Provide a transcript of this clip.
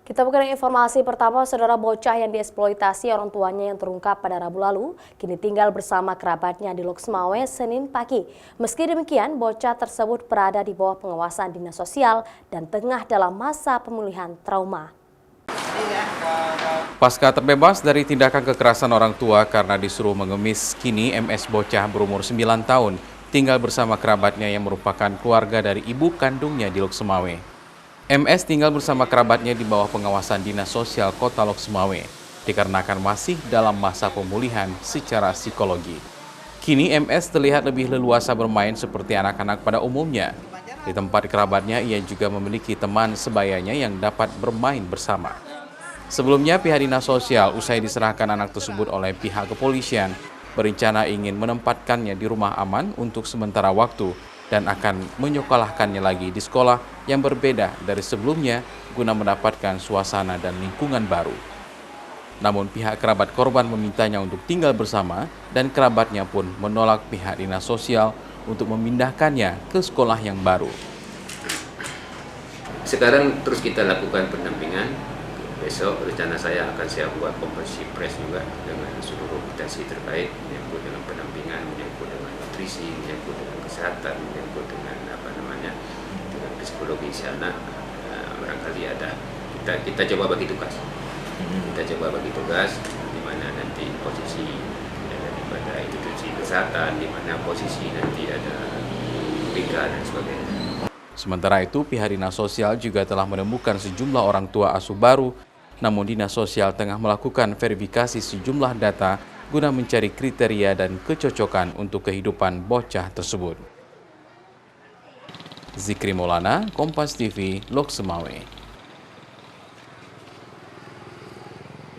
Kita buka dengan informasi pertama, saudara bocah yang dieksploitasi orang tuanya yang terungkap pada Rabu lalu, kini tinggal bersama kerabatnya di Loksmawe Senin pagi. Meski demikian, bocah tersebut berada di bawah pengawasan dinas sosial dan tengah dalam masa pemulihan trauma. Pasca terbebas dari tindakan kekerasan orang tua karena disuruh mengemis, kini MS bocah berumur 9 tahun tinggal bersama kerabatnya yang merupakan keluarga dari ibu kandungnya di Loksmawe. MS tinggal bersama kerabatnya di bawah pengawasan Dinas Sosial Kota Loksmawe, dikarenakan masih dalam masa pemulihan secara psikologi. Kini MS terlihat lebih leluasa bermain seperti anak-anak pada umumnya. Di tempat kerabatnya, ia juga memiliki teman sebayanya yang dapat bermain bersama. Sebelumnya, pihak Dinas Sosial usai diserahkan anak tersebut oleh pihak kepolisian, berencana ingin menempatkannya di rumah aman untuk sementara waktu dan akan menyekolahkannya lagi di sekolah yang berbeda dari sebelumnya guna mendapatkan suasana dan lingkungan baru. Namun pihak kerabat korban memintanya untuk tinggal bersama dan kerabatnya pun menolak pihak Dinas Sosial untuk memindahkannya ke sekolah yang baru. Sekarang terus kita lakukan pendampingan. Besok rencana saya akan buat konferensi pers juga dengan seluruh instansi terkait menyangkut dengan pendampingan, menyangkut dengan nutrisi, menyangkut dengan kesehatan, menyangkut dengan dengan psikologi si anak. Barangkali ada kita coba bagi tugas. Kita coba bagi tugas di mana nanti posisi daripada institusi kesehatan, di mana posisi nanti ada BK dan sebagainya. Sementara itu, pihak Dinas Sosial juga telah menemukan sejumlah orang tua asuh baru, namun Dinas Sosial tengah melakukan verifikasi sejumlah data guna mencari kriteria dan kecocokan untuk kehidupan bocah tersebut. Zikri Maulana, Kompas TV, Loksmawe.